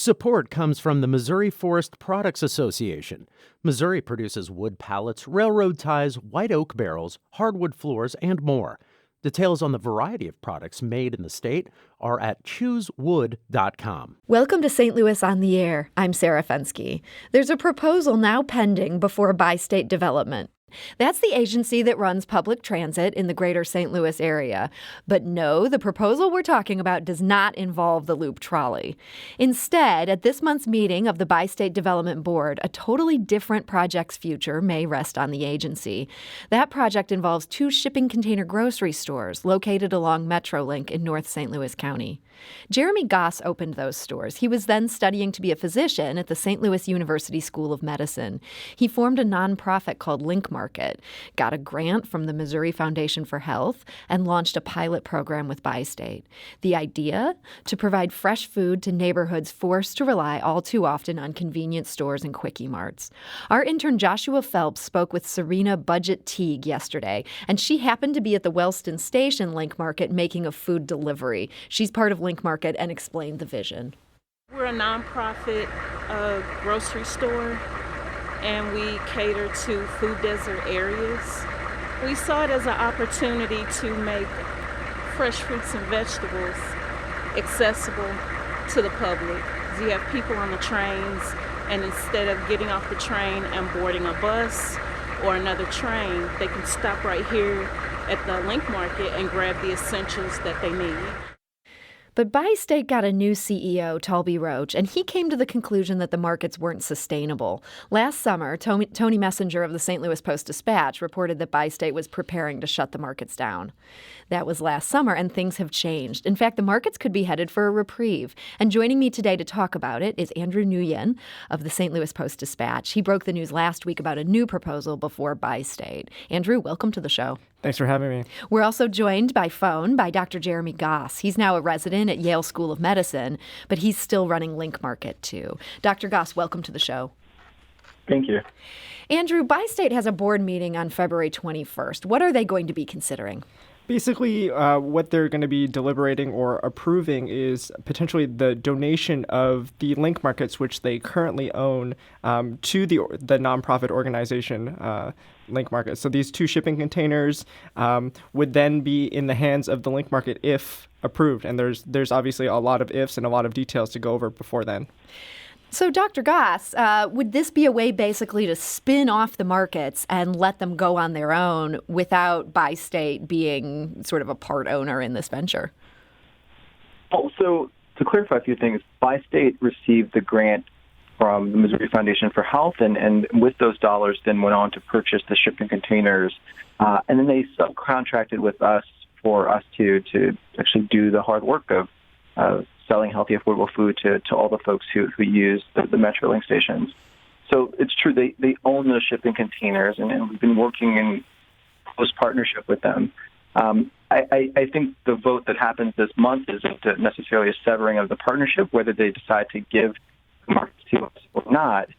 Support comes from the Missouri Forest Products Association. Missouri produces wood pallets, railroad ties, white oak barrels, hardwood floors, and more. Details on the variety of products made in the state are at choosewood.com. Welcome to St. Louis on the Air. I'm Sarah Fensky. There's a proposal now pending before Bi-State Development. That's the agency that runs public transit in the greater St. Louis area. But no, the proposal we're talking about does not involve the loop trolley. Instead, at this month's meeting of the Bi-State Development Board, a totally different project's future may rest on the agency. That project involves 2 shipping container grocery stores located along MetroLink in North St. Louis County. Jeremy Goss opened those stores. He was then studying to be a physician at the St. Louis University School of Medicine. He formed a nonprofit called Link Market, got a grant from the Missouri Foundation for Health, and launched a pilot program with Bi-State. The idea? To provide fresh food to neighborhoods forced to rely all too often on convenience stores and quickie marts. Our intern Joshua Phelps spoke with Serena Budget Teague yesterday, and she happened to be at the Wellston Station Link Market making a food delivery. She's part of Link Market and explained the vision. We're a nonprofit grocery store, and we cater to food desert areas. We saw it as an opportunity to make fresh fruits and vegetables accessible to the public. You have people on the trains, and instead of getting off the train and boarding a bus or another train, they can stop right here at the Link Market and grab the essentials that they need. But Bi-State got a new CEO, Talby Roach, and he came to the conclusion that the markets weren't sustainable. Last summer, Tony Messenger of the St. Louis Post-Dispatch reported that Bi-State was preparing to shut the markets down. That was last summer, and things have changed. In fact, the markets could be headed for a reprieve. And joining me today to talk about it is Andrew Nguyen of the St. Louis Post-Dispatch. He broke the news last week about a new proposal before Bi-State. Andrew, welcome to the show. Thanks for having me. We're also joined by phone by Dr. Jeremy Goss. He's now a resident at Yale School of Medicine, but he's still running Link Market, too. Dr. Goss, welcome to the show. Thank you. Andrew, Bi-State has a board meeting on February 21st. What are they going to be considering? Basically, what they're going to be deliberating or approving is potentially the donation of the Link Markets, which they currently own, to the nonprofit organization Link Market. So these 2 shipping containers would then be in the hands of the Link Market if approved. And there's obviously a lot of ifs and a lot of details to go over before then. So, Dr. Goss, would this be a way basically to spin off the markets and let them go on their own without Bi-State being sort of a part owner in this venture? Well, so to clarify a few things, Bi-State received the grant from the Missouri Foundation for Health, and with those dollars then went on to purchase the shipping containers. And then they subcontracted with us for us to actually do the hard work of selling healthy, affordable food to all the folks who use the MetroLink stations. So it's true, they own those shipping containers, and we've been working in close partnership with them. I think the vote that happens this month isn't necessarily a severing of the partnership, whether they decide to give the markets to us or not.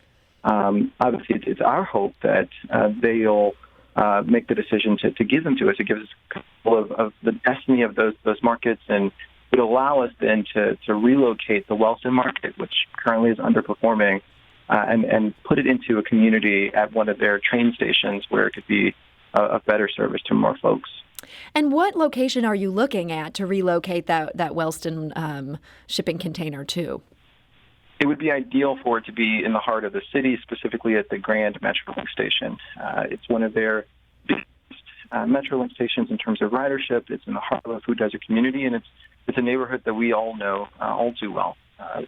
Obviously, it's our hope that they'll make the decision to give them to us. It gives us control of the destiny of those markets, and would allow us then to relocate the Wellston Market, which currently is underperforming, and put it into a community at one of their train stations where it could be a better service to more folks. And what location are you looking at to relocate that Wellston shipping container to? It would be ideal for it to be in the heart of the city, specifically at the Grand MetroLink station. It's one of their biggest MetroLink stations in terms of ridership. It's in the heart of the food desert community, and it's a neighborhood that we all know all too well,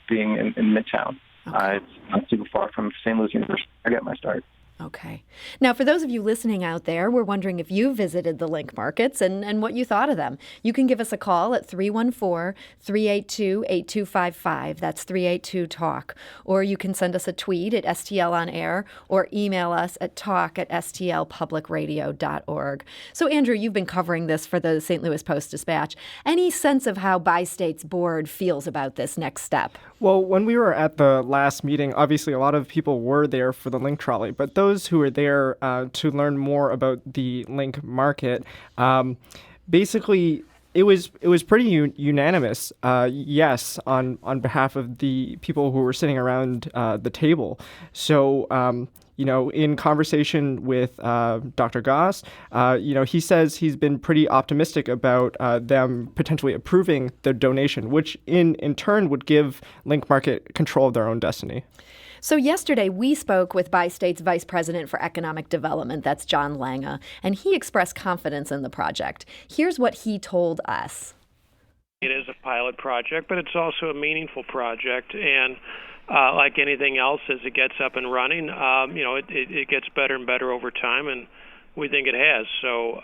being in Midtown. Okay. It's not too far from St. Louis University. I got my start. Okay. Now, for those of you listening out there, we're wondering if you visited the Link Markets and what you thought of them. You can give us a call at 314-382-8255. That's 382-TALK. Or you can send us a tweet at STL on air or email us at talk@stlpublicradio.org. So, Andrew, you've been covering this for the St. Louis Post-Dispatch. Any sense of how Bi-State's board feels about this next step? Well, when we were at the last meeting, obviously a lot of people were there for the Link trolley, but those who were there to learn more about the Link Market, basically It was pretty unanimous, yes, on behalf of the people who were sitting around the table. So, in conversation with Dr. Goss, he says he's been pretty optimistic about them potentially approving the donation, which in turn would give Link Market control of their own destiny. So yesterday, we spoke with Bi-State's Vice President for Economic Development, that's John Lange, and he expressed confidence in the project. Here's what he told us. It is a pilot project, but it's also a meaningful project, and like anything else, as it gets up and running, it gets better and better over time, and we think it has. So,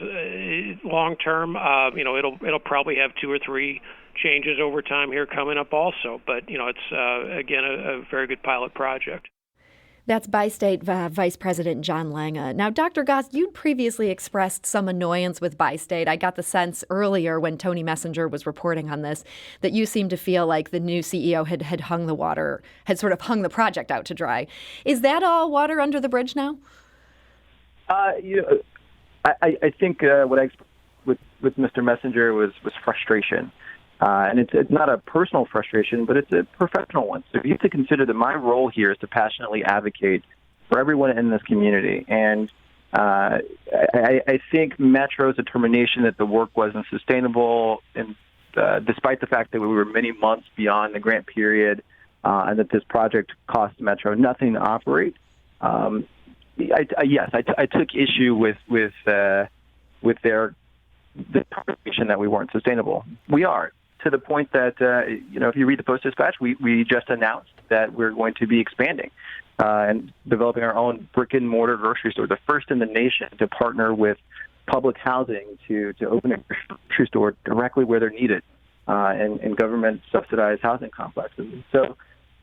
it's long term. It'll probably have 2 or 3 changes over time here coming up also. But, it's, again, a very good pilot project. That's Bi-State Vice President John Lange. Now, Dr. Goss, you'd previously expressed some annoyance with Bi-State. I got the sense earlier when Tony Messenger was reporting on this that you seemed to feel like the new CEO had sort of hung the project out to dry. Is that all water under the bridge now? I think what I expressed with Mr. Messenger was frustration. And it's not a personal frustration, but it's a professional one. So you have to consider that my role here is to passionately advocate for everyone in this community. And I think Metro's determination that the work wasn't sustainable, and despite the fact that we were many months beyond the grant period and that this project cost Metro nothing to operate, I took issue with their determination that we weren't sustainable. We are. To the point that, if you read the Post-Dispatch, we just announced that we're going to be expanding and developing our own brick-and-mortar grocery store, the first in the nation to partner with public housing to open a grocery store directly where they're needed in government-subsidized housing complexes. So,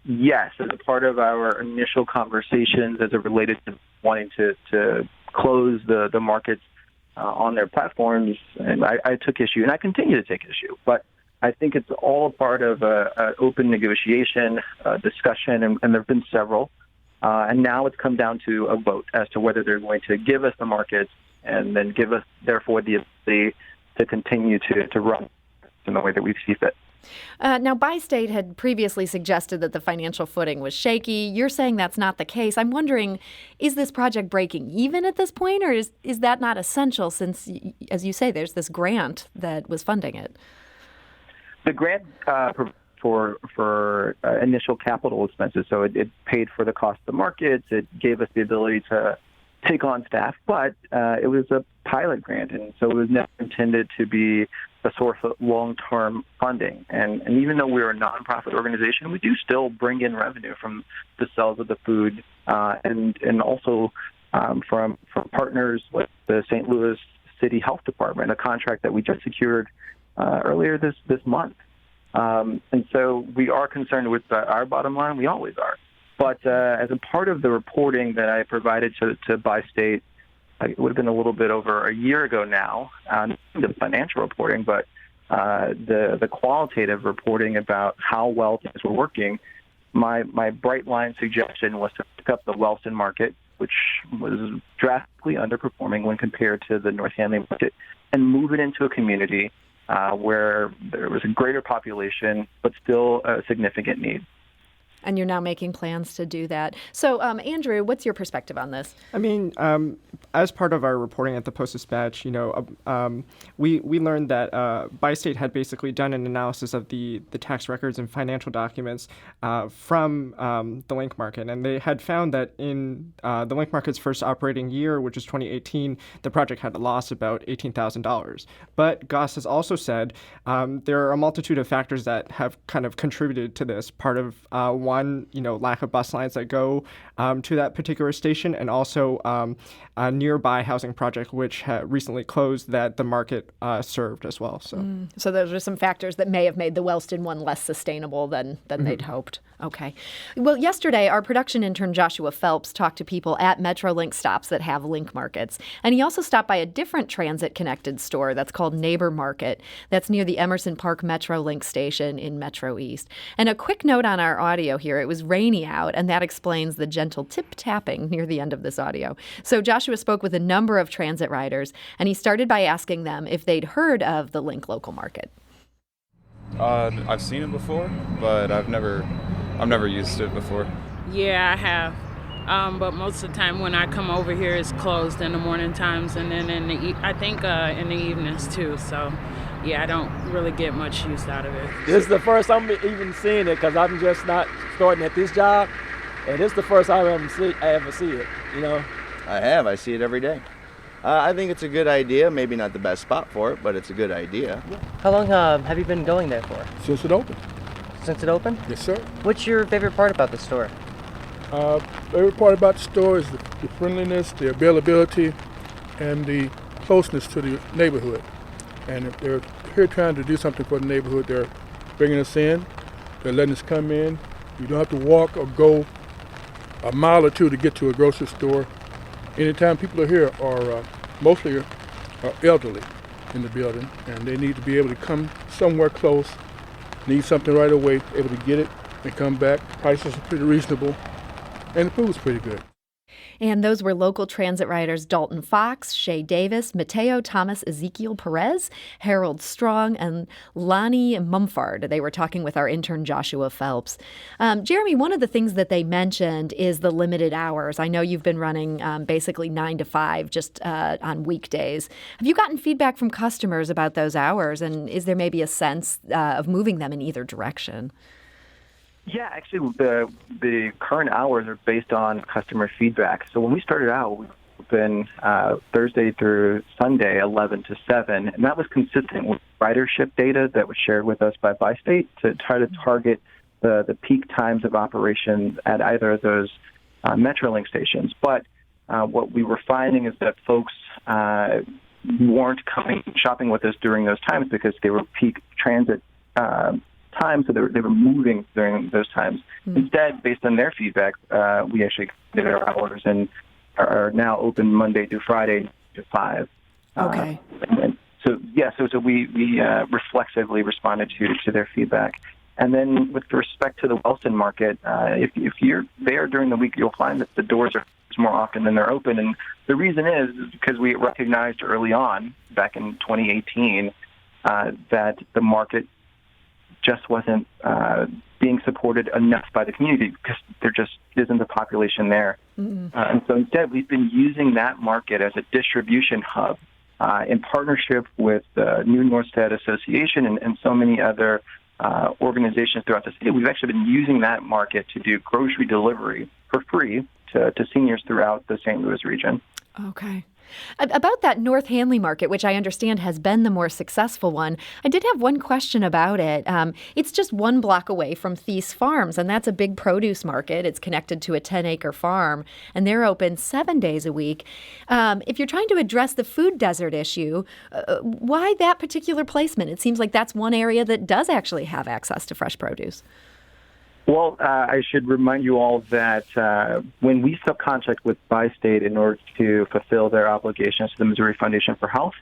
yes, as a part of our initial conversations as it related to wanting to close the markets on their platforms, and I took issue, and I continue to take issue, but I think it's all part of an open negotiation, discussion, and there have been several. And now it's come down to a vote as to whether they're going to give us the markets and then give us, therefore, the ability to continue to run in the way that we see fit. Now, Bi-State had previously suggested that the financial footing was shaky. You're saying that's not the case. I'm wondering, is this project breaking even at this point, or is that not essential since, as you say, there's this grant that was funding it? The grant for initial capital expenses, so it paid for the cost of the markets. It gave us the ability to take on staff, but it was a pilot grant, and so it was never intended to be a source of long-term funding. And even though we're a nonprofit organization, we do still bring in revenue from the sales of the food and also from partners like the St. Louis City Health Department, a contract that we just secured earlier this month. And so we are concerned with our bottom line. We always are. But as a part of the reporting that I provided to Bi-State, it would have been a little bit over a year ago now, the financial reporting, but the qualitative reporting about how well things were working, my bright line suggestion was to pick up the Wellston market, which was drastically underperforming when compared to the North Hadley market, and move it into a community where there was a greater population, but still a significant need. And you're now making plans to do that. So, Andrew, what's your perspective on this? I mean, as part of our reporting at the Post-Dispatch, we learned that Bi-State had basically done an analysis of the tax records and financial documents from the Link Market, and they had found that in the Link Market's first operating year, which was 2018, the project had lost about $18,000. But Goss has also said there are a multitude of factors that have kind of contributed to this. Part of one, lack of bus lines that go to that particular station, and also a nearby housing project which recently closed that the market served as well. So those are some factors that may have made the Wellston one less sustainable than they'd hoped. Okay. Well, yesterday, our production intern Joshua Phelps talked to people at MetroLink stops that have Link Markets. And he also stopped by a different transit-connected store that's called Neighbor Market. That's near the Emerson Park MetroLink station in Metro East. And a quick note on our audio here. here. It was rainy out, and that explains the gentle tip-tapping near the end of this audio. So Joshua spoke with a number of transit riders, and he started by asking them if they'd heard of the Link Local Market. I've seen it before, but I've never used it before. Yeah, I have. But most of the time when I come over here, it's closed in the morning times, and then in the evenings too. So, yeah, I don't really get much use out of it. This is the first I'm even seeing it because I'm just not starting at this job, and this is the first I ever see it. You know. I have. I see it every day. I think it's a good idea. Maybe not the best spot for it, but it's a good idea. How long have you been going there for? Since it opened. Since it opened? Yes, sir. What's your favorite part about the store? Favorite part about the store is the friendliness, the availability, and the closeness to the neighborhood. And if they're here trying to do something for the neighborhood, they're bringing us in, they're letting us come in. You don't have to walk or go a mile or two to get to a grocery store. Anytime people are here are mostly elderly in the building, and they need to be able to come somewhere close, need something right away, able to get it and come back. Prices are pretty reasonable. And the food's pretty good. And those were local transit riders Dalton Fox, Shay Davis, Mateo Thomas Ezekiel Perez, Harold Strong, and Lonnie Mumford. They were talking with our intern Joshua Phelps. Jeremy, one of the things that they mentioned is the limited hours. I know you've been running basically 9 to 5 just on weekdays. Have you gotten feedback from customers about those hours? And is there maybe a sense of moving them in either direction? Yeah, actually, the current hours are based on customer feedback. So when we started out, we opened Thursday through Sunday, 11 to 7, and that was consistent with ridership data that was shared with us by state to try to target the peak times of operation at either of those MetroLink stations. But what we were finding is that folks weren't shopping with us during those times because they were peak transit time, so they were moving during those times. Mm-hmm. Instead, based on their feedback, we actually did our hours and are now open Monday through Friday to 5. Okay. So we reflexively responded to their feedback. And then with respect to the Wellston market, if you're there during the week, you'll find that the doors are more often than they're open. And the reason is because we recognized early on, back in 2018, that the market just wasn't being supported enough by the community because there just isn't the population there. Mm-hmm. And so instead, we've been using that market as a distribution hub in partnership with the New Northstead Association and so many other organizations throughout the state. We've actually been using that market to do grocery delivery for free to seniors throughout the St. Louis region. Okay. About that North Hanley market, which I understand has been the more successful one, I did have one question about it. It's just 1 block away from Thies Farms, and that's a big produce market. It's connected to a 10-acre farm, and they're open 7 days a week. If you're trying to address the food desert issue, why that particular placement? It seems like that's one area that does actually have access to fresh produce. Well, I should remind you all that when we subcontract with Bi-State in order to fulfill their obligations to the Missouri Foundation for Health,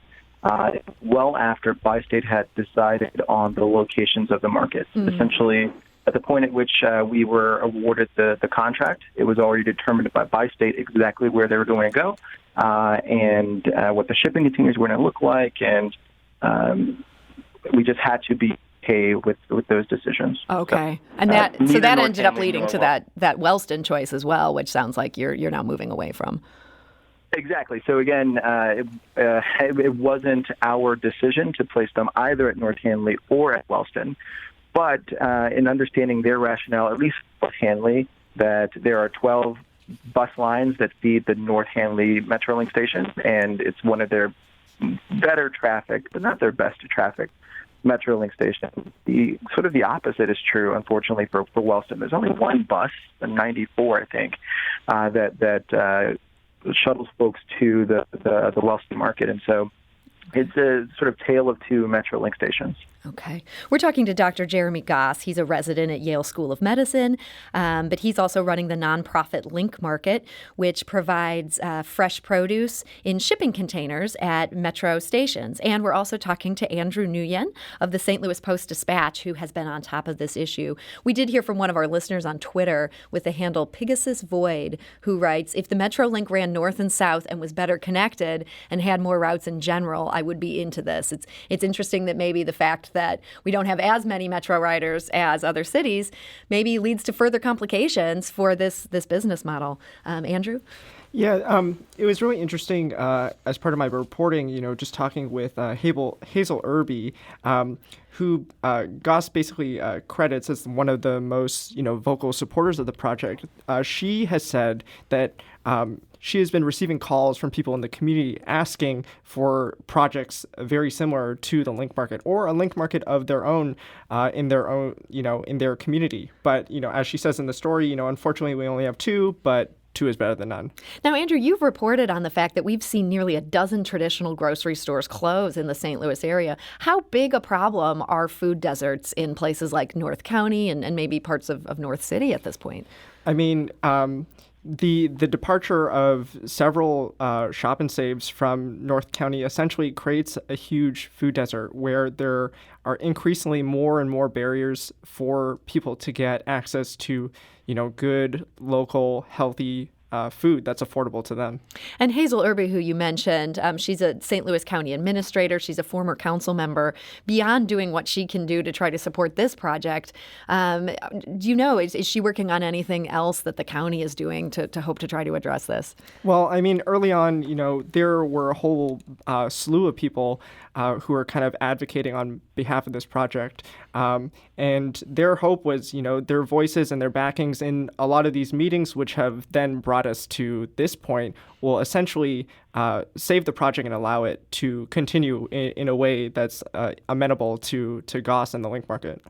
well after Bi-State had decided on the locations of the markets. Mm-hmm. Essentially, at the point at which we were awarded the contract, it was already determined by Bi-State exactly where they were going to go and what the shipping containers were going to look like, and we just had to be with those decisions. Okay. And that ended up leading to that Wellston choice as well, which sounds like you're now moving away from. Exactly. So again, it wasn't our decision to place them either at North Hanley or at Wellston, but in understanding their rationale, at least North Hanley, that there are 12 bus lines that feed the North Hanley MetroLink station, and it's one of their better traffic, but not their best traffic MetroLink station. The opposite is true, unfortunately, for Wellston. There's only one bus, the 94, I think, that shuttles folks to the Wellston market, and so it's a sort of tale of 2 MetroLink stations. Okay. We're talking to Dr. Jeremy Goss. He's a resident at Yale School of Medicine, but he's also running the nonprofit Link Market, which provides fresh produce in shipping containers at metro stations. And we're also talking to Andrew Nguyen of the St. Louis Post-Dispatch, who has been on top of this issue. We did hear from one of our listeners on Twitter with the handle Pegasus Void, who writes, if the MetroLink ran north and south and was better connected and had more routes in general, I would be into this. It's interesting that maybe the fact that we don't have as many metro riders as other cities maybe leads to further complications for this business model. Andrew? Yeah, it was really interesting as part of my reporting, just talking with Hazel Irby, who Goss basically credits as one of the most, vocal supporters of the project. She has said that she has been receiving calls from people in the community asking for projects very similar to the Link Market or a Link Market of their own in their community. But, as she says in the story, unfortunately we only have two, but two is better than none. Now, Andrew, you've reported on the fact that we've seen nearly a dozen traditional grocery stores close in the St. Louis area. How big a problem are food deserts in places like North County and maybe parts of North City at this point? I mean, the departure of several shop and saves from North County essentially creates a huge food desert where there are increasingly more and more barriers for people to get access to, good, local, healthy food that's affordable to them. And Hazel Irby, who you mentioned, she's a St. Louis County administrator. She's a former council member. Beyond doing what she can do to try to support this project, is she working on anything else that the county is doing to hope to try to address this? Well, I mean, early on, there were a whole slew of people who are kind of advocating on behalf of this project. And their hope was, their voices and their backings in a lot of these meetings, which have then brought us to this point, will essentially save the project and allow it to continue in a way that's amenable to Goss and the Link Market.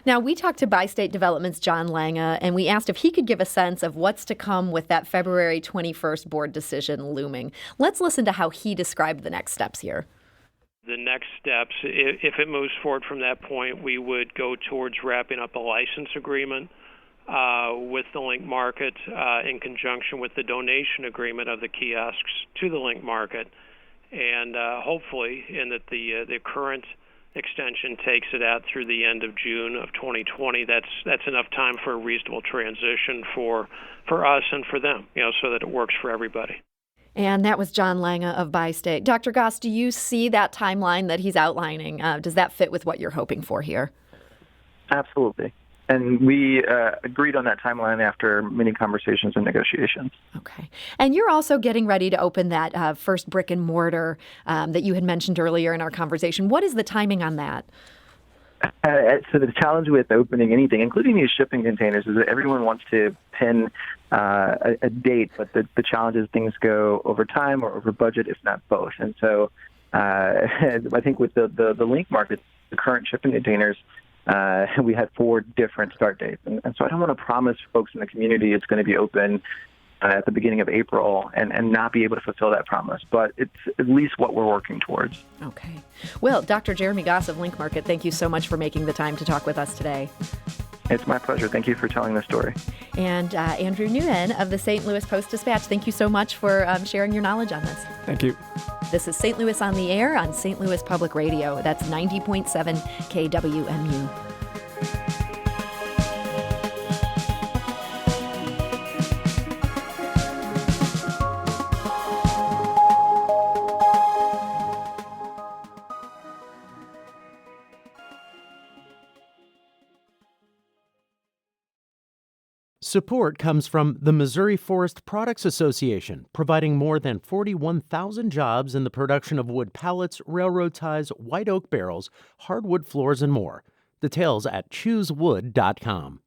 Now, we talked to Bi-State Development's John Lange, and we asked if he could give a sense of what's to come with that February 21st board decision looming. Let's listen to how he described the next steps here. The next steps, if it moves forward from that point, we would go towards wrapping up a license agreement with the Link Market in conjunction with the donation agreement of the kiosks to the Link Market. And hopefully, in that the current extension takes it out through the end of June of 2020, that's enough time for a reasonable transition for us and for them, so that it works for everybody. And that was John Lange of Bi-State. Dr. Goss, do you see that timeline that he's outlining? Does that fit with what you're hoping for here? Absolutely. And we agreed on that timeline after many conversations and negotiations. Okay. And you're also getting ready to open that first brick and mortar that you had mentioned earlier in our conversation. What is the timing on that? So the challenge with opening anything, including these shipping containers, is that everyone wants to pin a date, but the challenge is things go over time or over budget, if not both. And so I think with the Link Market, the current shipping containers, we had 4 different start dates. And so I don't want to promise folks in the community it's going to be open at the beginning of April and not be able to fulfill that promise. But it's at least what we're working towards. Okay. Well, Dr. Jeremy Goss of Link Market, thank you so much for making the time to talk with us today. It's my pleasure. Thank you for telling the story. And Andrew Nguyen of the St. Louis Post-Dispatch, thank you so much for sharing your knowledge on this. Thank you. This is St. Louis on the Air on St. Louis Public Radio. That's 90.7 KWMU. Support comes from the Missouri Forest Products Association, providing more than 41,000 jobs in the production of wood pallets, railroad ties, white oak barrels, hardwood floors, and more. Details at choosewood.com.